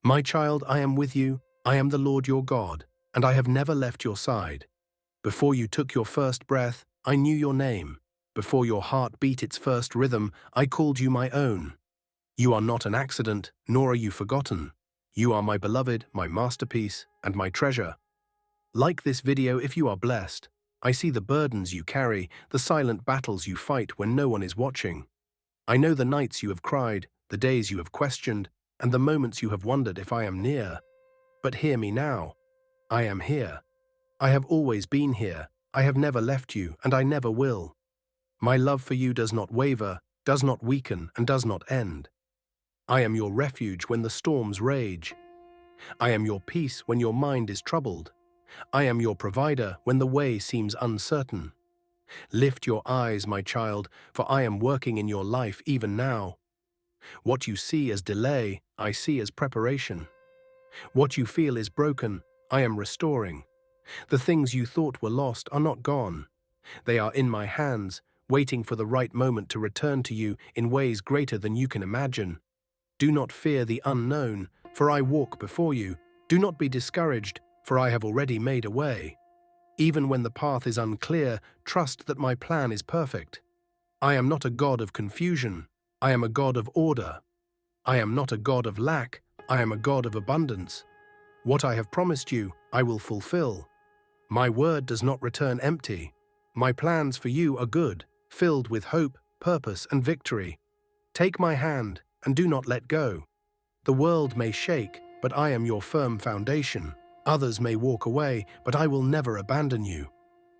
My child, I am with you. I am the Lord your God, and I have never left your side. Before you took your first breath, I knew your name. Before your heart beat its first rhythm, I called you my own. You are not an accident, nor are you forgotten. You are my beloved, my masterpiece, and my treasure. Like this video if you are blessed. I see the burdens you carry, the silent battles you fight when no one is watching. I know the nights you have cried, the days you have questioned, and the moments you have wondered if I am near. But hear me now. I am here. I have always been here. I have never left you, and I never will. My love for you does not waver, does not weaken, and does not end. I am your refuge when the storms rage. I am your peace when your mind is troubled. I am your provider when the way seems uncertain. Lift your eyes, my child, for I am working in your life even now. What you see as delay, I see as preparation. What you feel is broken, I am restoring. The things you thought were lost are not gone. They are in my hands, waiting for the right moment to return to you in ways greater than you can imagine. Do not fear the unknown, for I walk before you. Do not be discouraged, for I have already made a way. Even when the path is unclear, trust that my plan is perfect. I am not a God of confusion. I am a God of order. I am not a God of lack. I am a God of abundance. What I have promised you, I will fulfill. My word does not return empty. My plans for you are good, filled with hope, purpose, and victory. Take my hand and do not let go. The world may shake, but I am your firm foundation. Others may walk away, but I will never abandon you.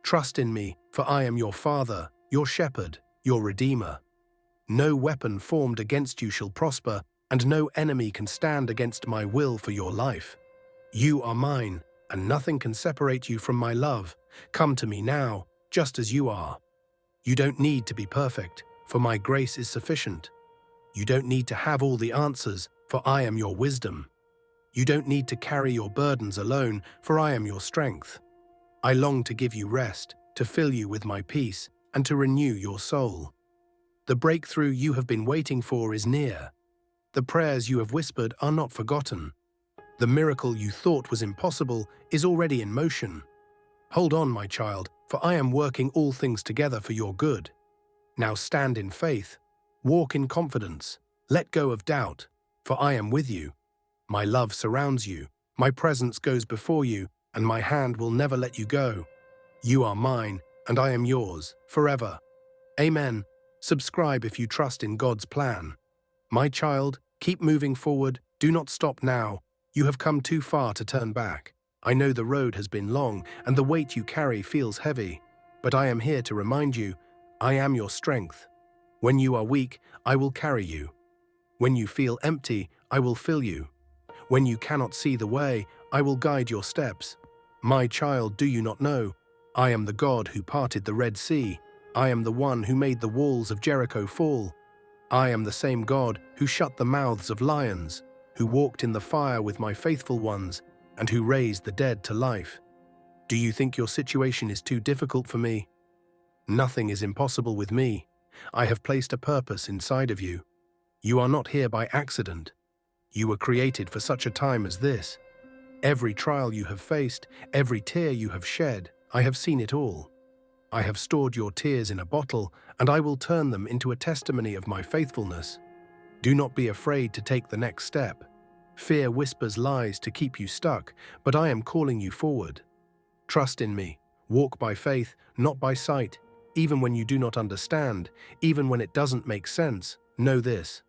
Trust in me, for I am your Father, your Shepherd, your Redeemer. No weapon formed against you shall prosper, and no enemy can stand against my will for your life. You are mine, and nothing can separate you from my love. Come to me now, just as you are. You don't need to be perfect, for my grace is sufficient. You don't need to have all the answers, for I am your wisdom. You don't need to carry your burdens alone, for I am your strength. I long to give you rest, to fill you with my peace, and to renew your soul. The breakthrough you have been waiting for is near. The prayers you have whispered are not forgotten. The miracle you thought was impossible is already in motion. Hold on, my child, for I am working all things together for your good. Now stand in faith, walk in confidence, let go of doubt, for I am with you. My love surrounds you, my presence goes before you, and my hand will never let you go. You are mine, and I am yours, forever. Amen. Subscribe if you trust in God's plan. My child, keep moving forward, do not stop now. You have come too far to turn back. I know the road has been long, and the weight you carry feels heavy. But I am here to remind you, I am your strength. When you are weak, I will carry you. When you feel empty, I will fill you. When you cannot see the way, I will guide your steps. My child, do you not know? I am the God who parted the Red Sea. I am the one who made the walls of Jericho fall. I am the same God who shut the mouths of lions, who walked in the fire with my faithful ones, and who raised the dead to life. Do you think your situation is too difficult for me? Nothing is impossible with me. I have placed a purpose inside of you. You are not here by accident. You were created for such a time as this. Every trial you have faced, every tear you have shed, I have seen it all. I have stored your tears in a bottle, and I will turn them into a testimony of my faithfulness. Do not be afraid to take the next step. Fear whispers lies to keep you stuck, but I am calling you forward. Trust in me. Walk by faith, not by sight. Even when you do not understand, even when it doesn't make sense, know this.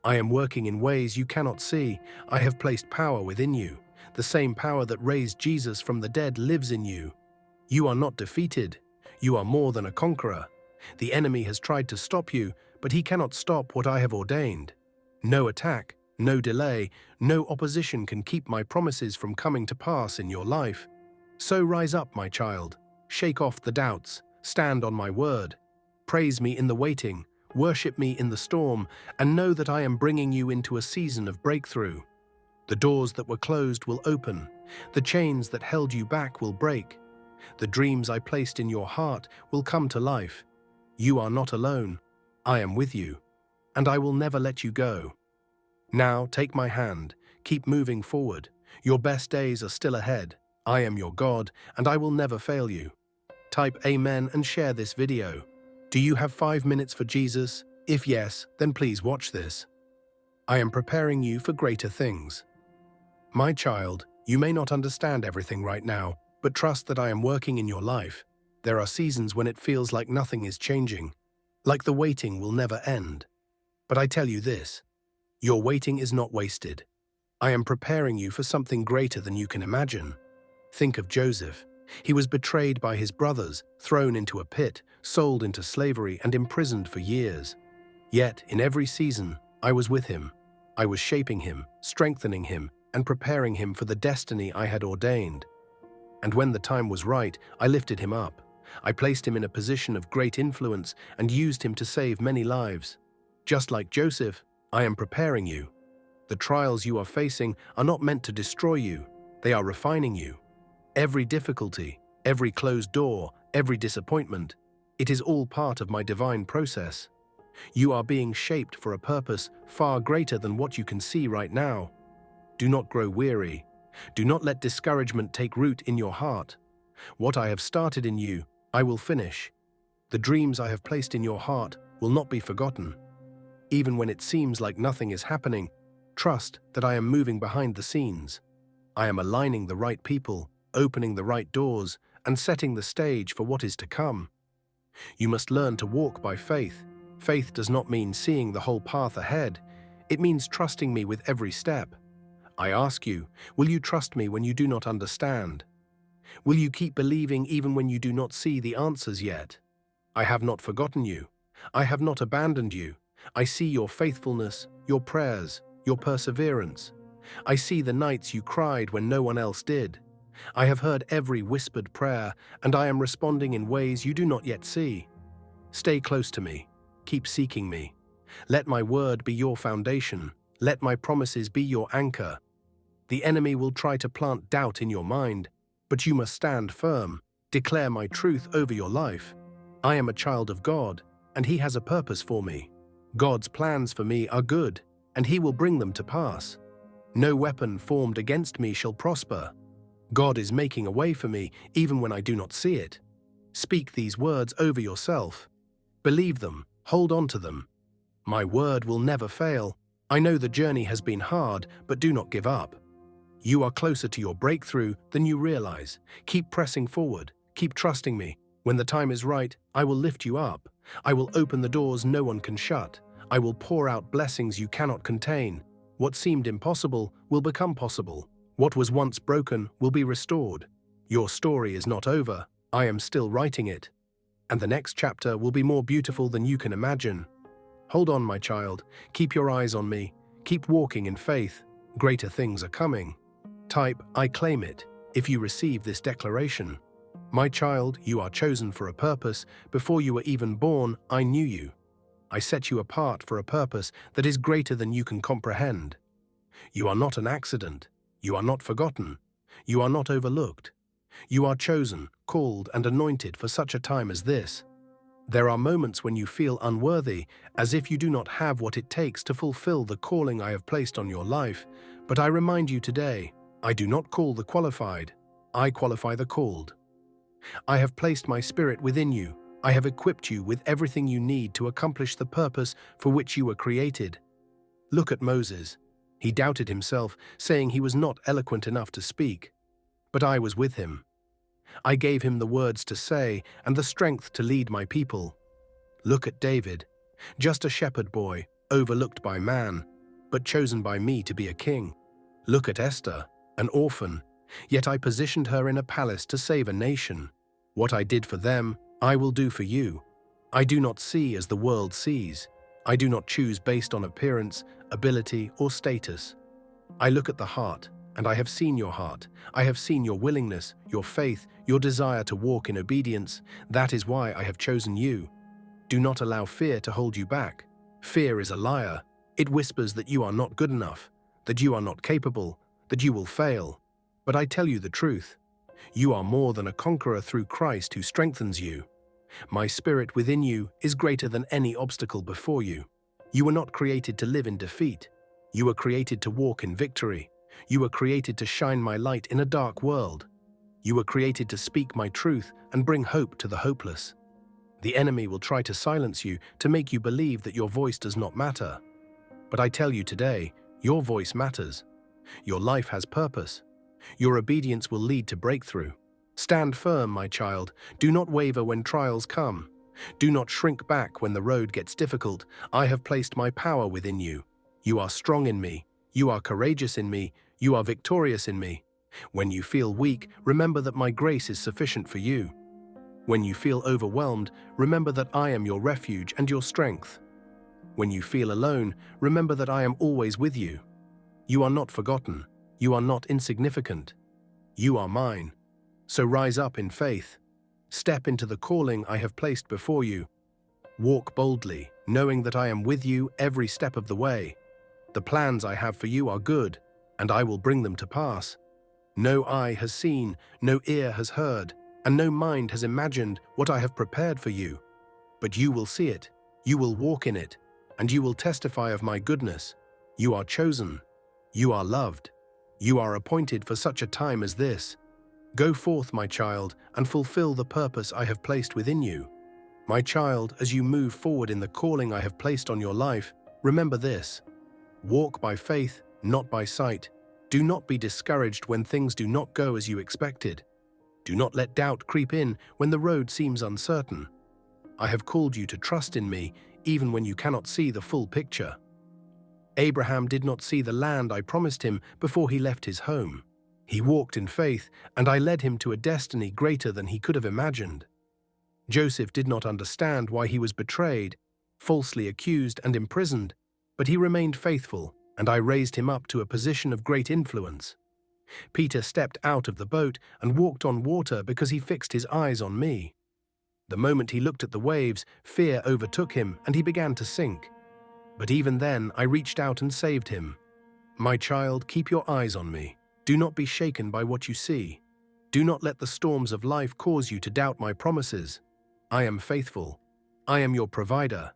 I am working in ways you cannot see. I have placed power within you. The same power that raised Jesus from the dead lives in you. You are not defeated. You are more than a conqueror. The enemy has tried to stop you, but he cannot stop what I have ordained. No attack, no delay, no opposition can keep my promises from coming to pass in your life. So rise up, my child. Shake off the doubts. Stand on my word. Praise me in the waiting. Worship me in the storm, and know that I am bringing you into a season of breakthrough. The doors that were closed will open. The chains that held you back will break. The dreams I placed in your heart will come to life. You are not alone. I am with you, and I will never let you go. Now take my hand, Keep moving forward. Your best days are still ahead. I am your God, and I will never fail you. Type Amen and share this video. Do you have 5 minutes for Jesus? If yes, then please watch this. I am preparing you for greater things. My child, you may not understand everything right now, but trust that I am working in your life. There are seasons when it feels like nothing is changing, like the waiting will never end. But I tell you this, your waiting is not wasted. I am preparing you for something greater than you can imagine. Think of Joseph. He was betrayed by his brothers, thrown into a pit, sold into slavery, and imprisoned for years. Yet, in every season, I was with him. I was shaping him, strengthening him, and preparing him for the destiny I had ordained. And when the time was right, I lifted him up. I placed him in a position of great influence and used him to save many lives. Just like Joseph, I am preparing you. The trials you are facing are not meant to destroy you. They are refining you. Every difficulty, every closed door, every disappointment, it is all part of my divine process. You are being shaped for a purpose far greater than what you can see right now. Do not grow weary. Do not let discouragement take root in your heart. What I have started in you, I will finish. The dreams I have placed in your heart will not be forgotten. Even when it seems like nothing is happening, trust that I am moving behind the scenes. I am aligning the right people, opening the right doors, and setting the stage for what is to come. You must learn to walk by faith. Faith does not mean seeing the whole path ahead. It means trusting me with every step. I ask you, will you trust me when you do not understand? Will you keep believing even when you do not see the answers yet? I have not forgotten you. I have not abandoned you. I see your faithfulness, your prayers, your perseverance. I see the nights you cried when no one else did. I have heard every whispered prayer, and I am responding in ways you do not yet see. Stay close to me. Keep seeking me. Let my word be your foundation. Let my promises be your anchor. The enemy will try to plant doubt in your mind, but you must stand firm. Declare my truth over your life. I am a child of God, and He has a purpose for me. God's plans for me are good, and He will bring them to pass. No weapon formed against me shall prosper. God is making a way for me, even when I do not see it. Speak these words over yourself. Believe them, hold on to them. My word will never fail. I know the journey has been hard, but do not give up. You are closer to your breakthrough than you realize. Keep pressing forward. Keep trusting me. When the time is right, I will lift you up. I will open the doors no one can shut. I will pour out blessings you cannot contain. What seemed impossible will become possible. What was once broken will be restored. Your story is not over. I am still writing it. And the next chapter will be more beautiful than you can imagine. Hold on, my child. Keep your eyes on me. Keep walking in faith. Greater things are coming. Type, I claim it, if you receive this declaration. My child, you are chosen for a purpose. Before you were even born, I knew you. I set you apart for a purpose that is greater than you can comprehend. You are not an accident. You are not forgotten. You are not overlooked. You are chosen, called, and anointed for such a time as this. There are moments when you feel unworthy, as if you do not have what it takes to fulfill the calling I have placed on your life. But I remind you today, I do not call the qualified. I qualify the called. I have placed my Spirit within you. I have equipped you with everything you need to accomplish the purpose for which you were created. Look at Moses. He doubted himself, saying he was not eloquent enough to speak. But I was with him. I gave him the words to say and the strength to lead my people. Look at David, just a shepherd boy, overlooked by man, but chosen by me to be a king. Look at Esther, an orphan, yet I positioned her in a palace to save a nation. What I did for them, I will do for you. I do not see as the world sees. I do not choose based on appearance, ability, or status. I look at the heart, and I have seen your heart. I have seen your willingness, your faith, your desire to walk in obedience. That is why I have chosen you. Do not allow fear to hold you back. Fear is a liar. It whispers that you are not good enough, that you are not capable, that you will fail. But I tell you the truth. You are more than a conqueror through Christ who strengthens you. My Spirit within you is greater than any obstacle before you. You were not created to live in defeat. You were created to walk in victory. You were created to shine my light in a dark world. You were created to speak my truth and bring hope to the hopeless. The enemy will try to silence you to make you believe that your voice does not matter. But I tell you today, your voice matters. Your life has purpose. Your obedience will lead to breakthrough. Stand firm, my child. Do not waver when trials come. Do not shrink back when the road gets difficult. I have placed my power within you. You are strong in me. You are courageous in me. You are victorious in me. When you feel weak, remember that my grace is sufficient for you. When you feel overwhelmed, remember that I am your refuge and your strength. When you feel alone, remember that I am always with you. You are not forgotten. You are not insignificant. You are mine. So rise up in faith. Step into the calling I have placed before you. Walk boldly, knowing that I am with you every step of the way. The plans I have for you are good, and I will bring them to pass. No eye has seen, no ear has heard, and no mind has imagined what I have prepared for you. But you will see it, you will walk in it, and you will testify of my goodness. You are chosen. You are loved. You are appointed for such a time as this. Go forth, my child, and fulfill the purpose I have placed within you. My child, as you move forward in the calling I have placed on your life, remember this. Walk by faith, not by sight. Do not be discouraged when things do not go as you expected. Do not let doubt creep in when the road seems uncertain. I have called you to trust in me, even when you cannot see the full picture. Abraham did not see the land I promised him before he left his home. He walked in faith, and I led him to a destiny greater than he could have imagined. Joseph did not understand why he was betrayed, falsely accused and imprisoned, but he remained faithful, and I raised him up to a position of great influence. Peter stepped out of the boat and walked on water because he fixed his eyes on me. The moment he looked at the waves, fear overtook him and he began to sink. But even then, I reached out and saved him. My child, keep your eyes on me. Do not be shaken by what you see. Do not let the storms of life cause you to doubt my promises. I am faithful. I am your provider.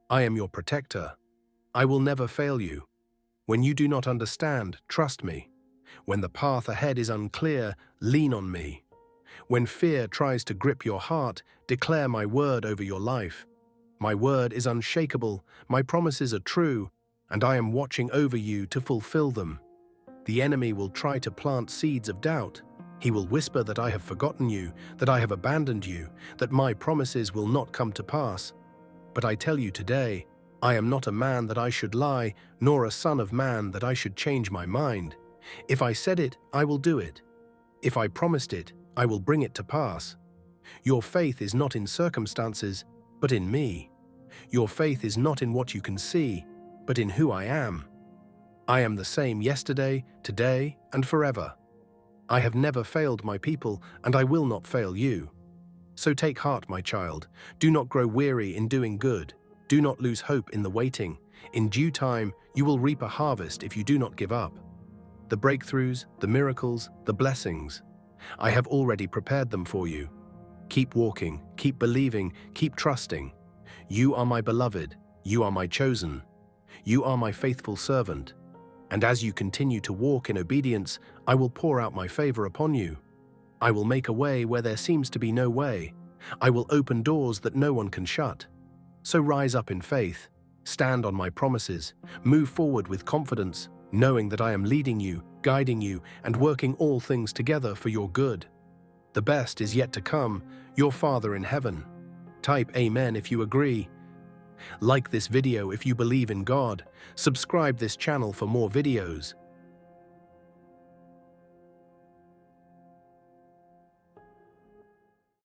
I am your protector. I will never fail you. When you do not understand, trust me. When the path ahead is unclear, lean on me. When fear tries to grip your heart, declare my word over your life. My word is unshakable, my promises are true, and I am watching over you to fulfill them. The enemy will try to plant seeds of doubt. He will whisper that I have forgotten you, that I have abandoned you, that my promises will not come to pass. But I tell you today, I am not a man that I should lie, nor a son of man that I should change my mind. If I said it, I will do it. If I promised it, I will bring it to pass. Your faith is not in circumstances, but in me. Your faith is not in what you can see, but in who I am. I am the same yesterday, today, and forever. I have never failed my people, and I will not fail you. So take heart, my child. Do not grow weary in doing good. Do not lose hope in the waiting. In due time, you will reap a harvest if you do not give up. The breakthroughs, the miracles, the blessings. I have already prepared them for you. Keep walking, keep believing, keep trusting. You are my beloved. You are my chosen. You are my faithful servant. And as you continue to walk in obedience, I will pour out my favor upon you. I will make a way where there seems to be no way. I will open doors that no one can shut. So rise up in faith, stand on my promises, move forward with confidence, knowing that I am leading you, guiding you, and working all things together for your good. The best is yet to come, your Father in heaven. Type Amen if you agree. Like this video if you believe in God. Subscribe this channel for more videos.